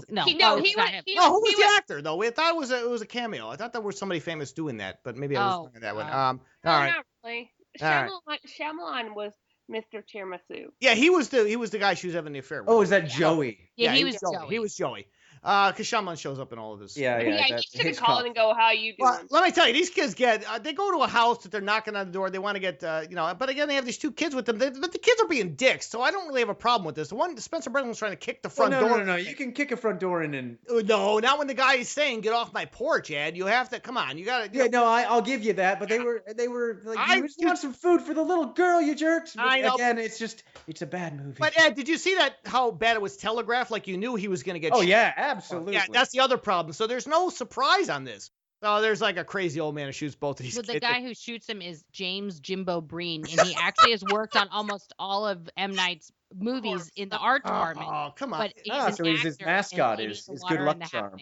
No, he who was the actor, though? I thought it was a cameo. I thought there was somebody famous doing that, but maybe I was thinking that one. All right. Not really. Shyamalan was Mr. Tiramisu. Yeah, he was the guy she was having the affair with. Oh, is that Joey? Yeah, he was Joey. He was Joey. Because Shyamalan shows up in all of this. Yeah, he should have called and go, how you doing? Well, let me tell you, these kids they go to a house that they're knocking on the door. They want to get, but again, they have these two kids with them. But the kids are being dicks, so I don't really have a problem with this. The one, Spencer Brennan trying to kick the front door. No. You can kick a front door in and... No, not when the guy is saying, get off my porch, Ed. You have to, come on, you got to... Yeah, no, I'll give you that, but they were like, you just want some food for the little girl, you jerks. But I know. Again, it's a bad movie. But Ed, did you see how bad it was telegraphed? Like you knew he was going to get Oh, yeah, absolutely. Yeah, that's the other problem. So there's no surprise on this. So there's like a crazy old man who shoots both of these kids. The guy who shoots him is James Jimbo Breen, and he actually has worked on almost all of M. Night's movies in the art department. Oh, come on. But so he's his mascot is Good Luck Charm.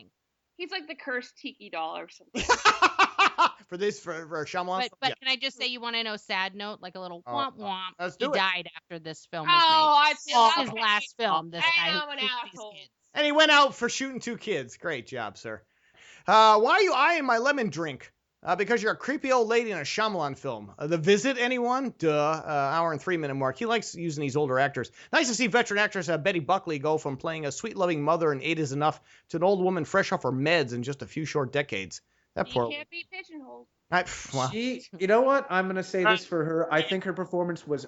He's like the cursed tiki doll or something. for Shyamalan. But can I just say, you want to know sad note, like a little womp womp? Let's He do it. died after this film was made. I feel His last film. This guy who an shoots asshole. these kids. And he went out for shooting two kids. Great job, sir. Why are you eyeing my lemon drink? Because you're a creepy old lady in a Shyamalan film. The Visit, anyone? Duh. Hour and 3 minute mark. He likes using these older actors. Nice to see veteran actress Betty Buckley go from playing a sweet, loving mother in 8 is Enough to an old woman fresh off her meds in just a few short decades. That poor. You can't be pigeonholed. Well. You know what? I'm going to say this for her. I think her performance was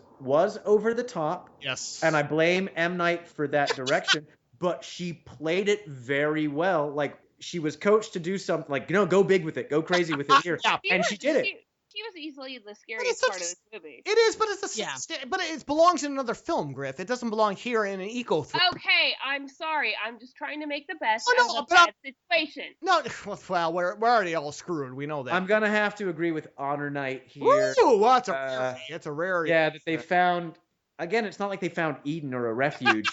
over the top. Yes. And I blame M. Night for that direction. But she played it very well. Like, she was coached to do something like, go big with it, go crazy with it here. And she did it. She was easily the scariest part of this movie. It is, but but it belongs in another film, Griff. It doesn't belong here in an eco film. Okay, I'm sorry. I'm just trying to make the best Oh, no, of a bad situation. No, well, we're already all screwed. We know that. I'm going to have to agree with Honor Night here. Ooh, well, it's a rarity. Yeah, that they found, again, it's not like they found Eden or a refuge.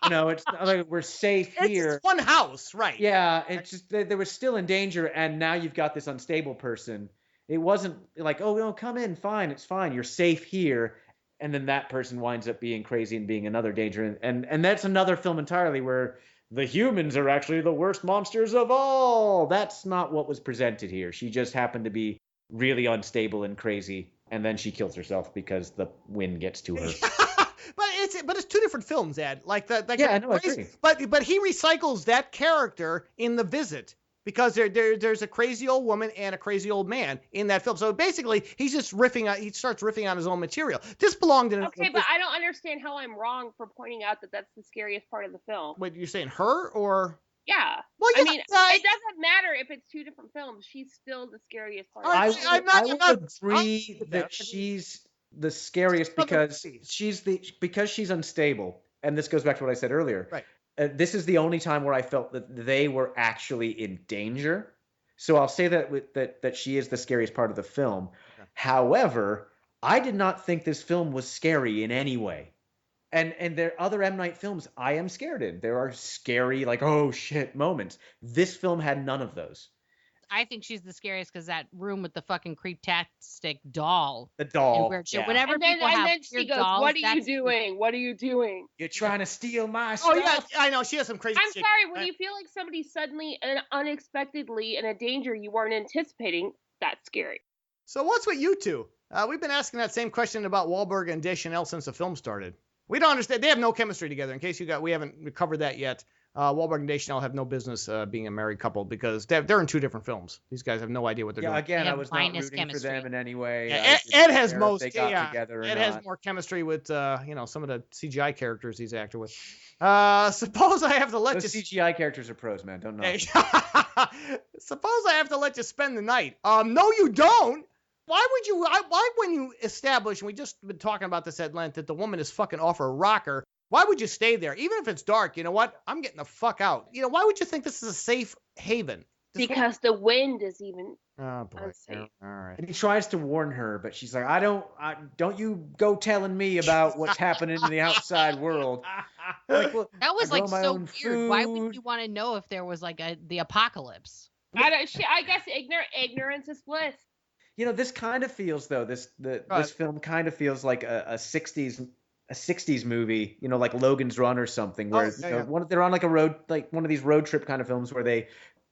It's not like we're safe here. It's one house, right? Yeah, it's just they were still in danger, and now you've got this unstable person. It wasn't like, oh, no, come in, fine, it's fine, you're safe here, and then that person winds up being crazy and being another danger, and that's another film entirely where the humans are actually the worst monsters of all. That's not what was presented here. She just happened to be really unstable and crazy, and then she kills herself because the wind gets to her. But it's two different films, Ed. I agree. But he recycles that character in The Visit because there's a crazy old woman and a crazy old man in that film. So basically, he's just he starts riffing on his own material. This belonged in. Okay, but I don't understand how I'm wrong for pointing out that that's the scariest part of the film. Wait, you're saying her or? Yeah. Well, yeah, I mean, it doesn't matter if it's two different films. She's still the scariest part. I would agree that she's the scariest because she's unstable, and this goes back to what I said earlier. Right. This is the only time where I felt that they were actually in danger. So I'll say that she is the scariest part of the film. Okay. However, I did not think this film was scary in any way. And there are other M. Night films I am scared in. There are scary, like, oh shit moments. This film had none of those. I think she's the scariest because that room with the fucking creep-tastic doll. The doll. Weird shit. Yeah. Whenever and then she goes, dolls, what are you doing? What are you doing? You're trying to steal my stuff. Oh, yeah, I know. She has some crazy shit. I'm sorry. When you feel like somebody suddenly and unexpectedly in a danger you weren't anticipating, that's scary. So what's with you two? We've been asking that same question about Wahlberg and Deschanel since the film started. We don't understand. They have no chemistry together. In case we haven't covered that yet. Wahlberg and Deschanel have no business being a married couple because they're in two different films. These guys have no idea what they're doing. Again, I was not rooting chemistry for them in any way. Yeah, Ed has most. Ed has more chemistry with some of the CGI characters he's acted with. Suppose I have to let Those CGI characters are pros, man. Don't know. Suppose I have to let you spend the night. No, you don't. Why would you? Why when you establish, and we just been talking about this at length, that the woman is fucking off her rocker? Why would you stay there? Even if it's dark, you know what? I'm getting the fuck out. Why would you think this is a safe haven? Because the wind is even unsafe. All right. And he tries to warn her, but she's like, don't you go telling me about what's happening in the outside world. Like, well, That was I like grow my so own weird. Why would food. you want to know if there was like the apocalypse? I guess ignorance is bliss. You know, this kind of feels though. This film kind of feels like a '60s movie. You know, like Logan's Run or something, where they're on like a road, like one of these road trip kind of films where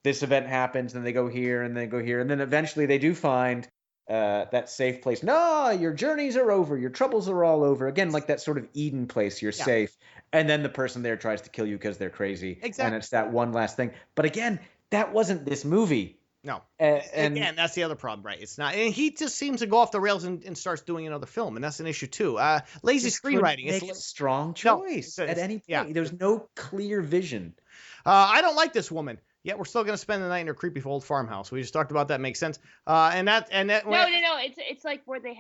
this event happens and they go here and they go here and then eventually they do find that safe place. No, your journeys are over. Your troubles are all over. Again, like that sort of Eden place. You're safe. And then the person there tries to kill you because they're crazy. Exactly. And it's that one last thing. But again, that wasn't this movie. No. And again, that's the other problem, right? It's not. And he just seems to go off the rails and starts doing another film. And that's an issue, too. Lazy screenwriting. Make a strong choice at any point. Yeah. There's no clear vision. I don't like this woman. Yet we're still going to spend the night in her creepy old farmhouse. We just talked about that. Makes sense. No. It's like where they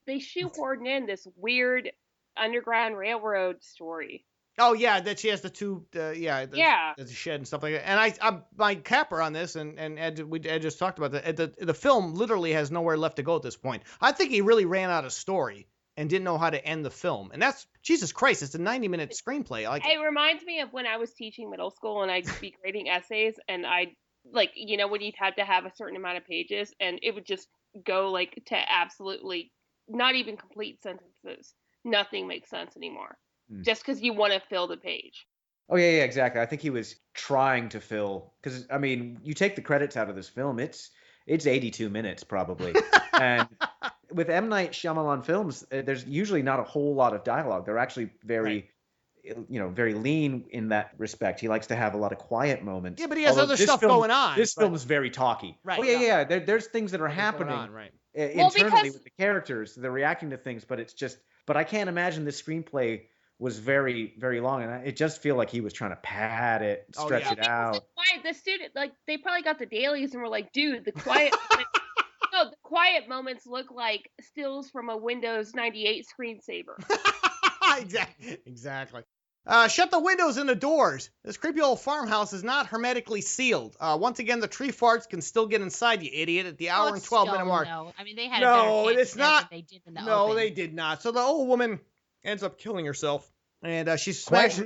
shoehorned in this weird Underground Railroad story. Oh yeah, that she has the two. There's a shed and stuff like that. And I'm my capper on this, and Ed just talked about that. The film literally has nowhere left to go at this point. I think he really ran out of story and didn't know how to end the film. And that's Jesus Christ. It's a 90-minute screenplay. It reminds me of when I was teaching middle school and I'd be grading essays, and I when you'd have to have a certain amount of pages, and it would just go like to absolutely not even complete sentences. Nothing makes sense anymore. Just because you want to fill the page. Oh yeah, exactly. I think he was trying to fill, because I mean, you take the credits out of this film, it's 82 minutes probably, and with M. Night Shyamalan films, there's usually not a whole lot of dialogue. They're actually very, very lean in that respect. He likes to have a lot of quiet moments. Yeah, but he has other stuff going on. This film is very talky. Right. Oh yeah. There's things that are happening internally with the characters. They're reacting to things, but I can't imagine this screenplay was very, very long, and it just feel like he was trying to pad it, stretch it out. The student, they probably got the dailies and were like, dude, the quiet the quiet moments look like stills from a Windows 98 screensaver. Exactly. Shut the windows and the doors. This creepy old farmhouse is not hermetically sealed. Once again, the tree farts can still get inside, you idiot, at the hour and 12-minute mark. No, I mean, they had a better chance than they did in the open. They did not. So the old woman ends up killing herself, and she smashed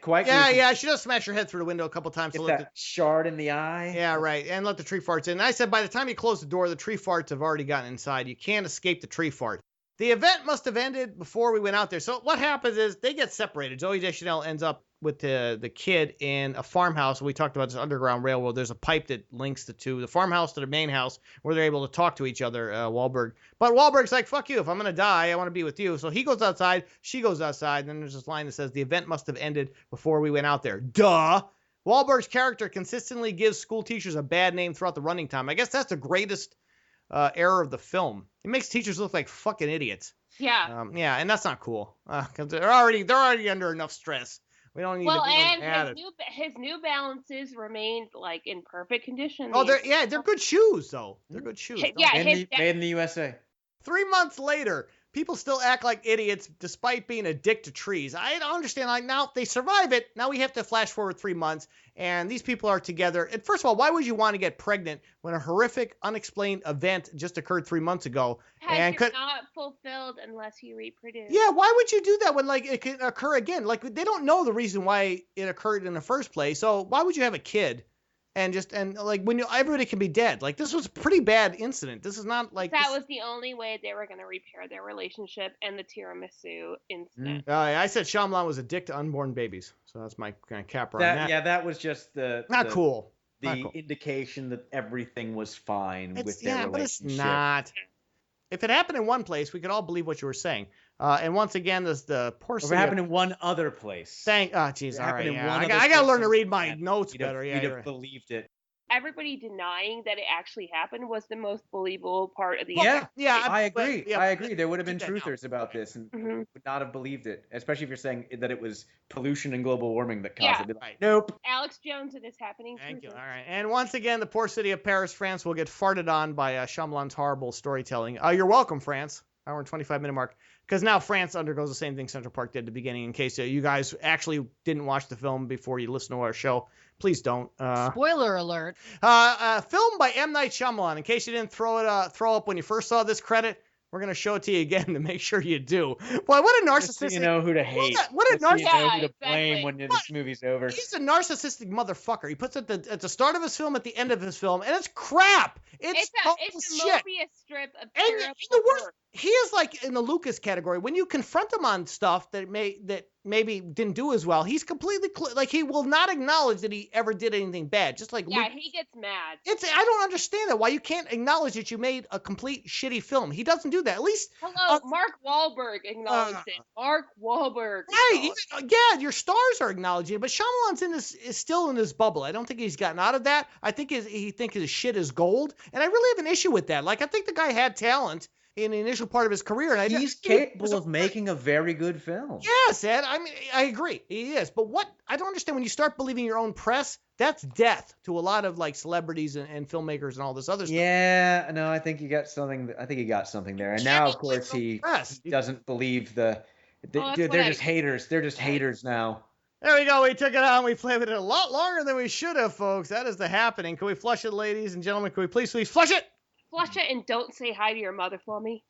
quite yeah, she does smash her head through the window a couple times. Get that shard in the eye. Yeah, right, and let the tree farts in. And I said by the time you close the door, the tree farts have already gotten inside. You can't escape the tree fart. The event must have ended before we went out there. So what happens is they get separated. Zooey Deschanel ends up with the kid in a farmhouse. We talked about this Underground Railroad. There's a pipe that links the farmhouse to the main house where they're able to talk to each other, Wahlberg. But Wahlberg's like, fuck you. If I'm going to die, I want to be with you. So he goes outside. She goes outside. And then there's this line that says, the event must have ended before we went out there. Duh. Wahlberg's character consistently gives school teachers a bad name throughout the running time. I guess that's the greatest error of the film. It makes teachers look like fucking idiots. Yeah. And that's not cool. Because they're already under enough stress. We don't need to add it. His New Balances remained like in perfect condition. Oh, they're good shoes though. They're good shoes. Made in the USA. 3 months later, people still act like idiots despite being a dick to trees. I don't understand. Like, now they survive it. Now we have to flash forward 3 months, and these people are together. And first of all, why would you want to get pregnant when a horrific, unexplained event just occurred 3 months ago? Not fulfilled unless you reproduce. Yeah, why would you do that when it could occur again? Like, they don't know the reason why it occurred in the first place. So why would you have a kid? And when everybody can be dead. Like, this was a pretty bad incident. This is not like that was the only way they were going to repair their relationship, and the tiramisu incident. I said Shyamalan was a dick to unborn babies, so that's my kind of capper on that. Yeah, that was just cool. Indication that everything was fine with their relationship. But it's not. If it happened in one place, we could all believe what you were saying. And once again, the poor city. If it happened in one other place. Jeez, all right. Yeah. I got to learn to read my notes better. You'd have believed it. Everybody denying that it actually happened was the most believable part of the I agree. I agree. There would have been truthers about this and would not have believed it, especially if you're saying that it was pollution and global warming that caused it. Right. Nope. Alex Jones, it is happening. Thank you. All right. And once again, the poor city of Paris, France will get farted on by Shyamalan's horrible storytelling. You're welcome, France. Hour and 25-minute mark. Because now France undergoes the same thing Central Park did at the beginning. In case you guys actually didn't watch the film before you listen to our show, please don't. Spoiler alert. Filmed by M. Night Shyamalan. In case you didn't throw up when you first saw this credit, We're going to show it to you again to make sure you do. Boy, what a narcissistic... Just so you know who to hate. What a narcissistic... You know who to blame exactly. when this movie's over. He's a narcissistic motherfucker. He puts it at the start of his film, at the end of his film, and it's crap. It's a shit. Mobius strip of And terrible the worst, work. he is like in the Lucas category. When you confront him on stuff that maybe didn't do as well, he's completely like he will not acknowledge that he ever did anything bad. Just like Yeah, he gets mad. I don't understand that. Why you can't acknowledge that you made a complete shitty film? He doesn't do that. At least Hello, Mark Wahlberg acknowledged it. Mark Wahlberg. right, yeah, your stars are acknowledging it, but Shyamalan's is still in his bubble. I don't think he's gotten out of that. I think he thinks his shit is gold, and I really have an issue with that. Like, I think the guy had talent in the initial part of his career, and he's capable of making a very good film. Yes, Ed. I mean, I agree, he is. But what I don't understand, when you start believing your own press, that's death to a lot of like celebrities and filmmakers and all this other stuff. Yeah, no, I think you got something. I think he got something there, and now of course he doesn't believe they're just haters. They're just haters now. There we go. We took it on. We played with it a lot longer than we should have, folks. That is the happening. Can we flush it, ladies and gentlemen? Can we please flush it? Flush it and don't say hi to your mother for me.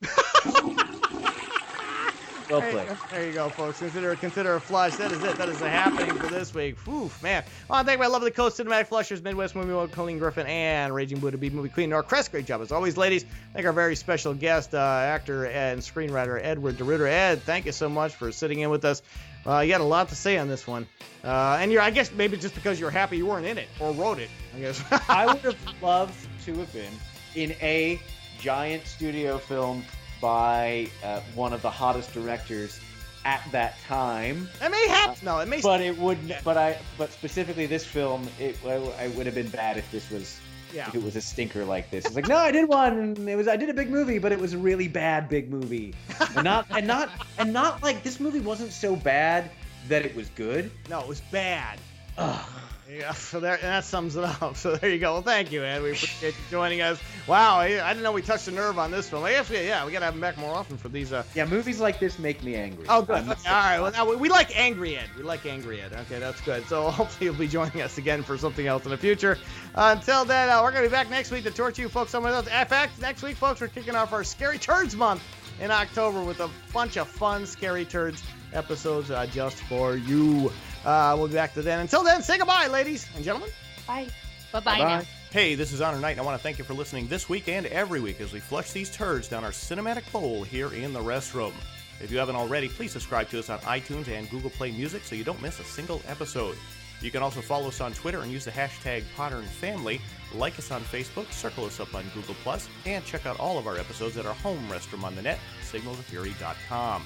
Well played. There you go, folks. Consider a flush. That is it. That is the happening for this week. Whew, man. I want to thank my lovely co-cinematic flushers, Midwest Movie World, Colleen Griffin, and Raging Buddha B Movie Queen, Nora Crest. Great job as always, ladies. Thank our very special guest, actor and screenwriter Edward DeRuiter. Ed, thank you so much for sitting in with us. You had a lot to say on this one. And I guess maybe just because you're happy you weren't in it or wrote it, I guess. I would have loved to have been in a giant studio film by one of the hottest directors at that time. It may happen. No, it may. But it wouldn't. But specifically this film, it would have been bad if this was. Yeah. If it was a stinker like this. It's like, no, I did one. I did a big movie, but it was a really bad big movie. and not like this movie wasn't so bad that it was good. No, it was bad. Ugh. Yeah, so there, and that sums it up. So there you go. Well, thank you, Ed. We appreciate you joining us. Wow, I didn't know we touched a nerve on this film. I guess we got to have him back more often for these. Yeah, movies like this make me angry. Oh, good. All right. Well, now we like Angry Ed. We like Angry Ed. Okay, that's good. So hopefully you'll be joining us again for something else in the future. Until then, we're going to be back next week to torture you folks. Somewhere else. In fact, next week, folks, we're kicking off our Scary Turds month in October with a bunch of fun Scary Turds episodes just for you. We'll be back to then. Until then, say goodbye, ladies and gentlemen. Bye. Bye-bye now. Hey, this is Honor Knight, and I want to thank you for listening this week and every week as we flush these turds down our cinematic bowl here in the Restroom. If you haven't already, please subscribe to us on iTunes and Google Play Music so you don't miss a single episode. You can also follow us on Twitter and use the hashtag PodernFamily, like us on Facebook, circle us up on Google+, and check out all of our episodes at our home restroom on the net, signaltofury.com.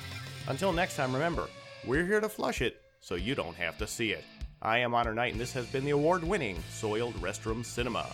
Until next time, remember, we're here to flush it so you don't have to see it. I am Honor Knight, and this has been the award-winning Soiled Restroom Cinema.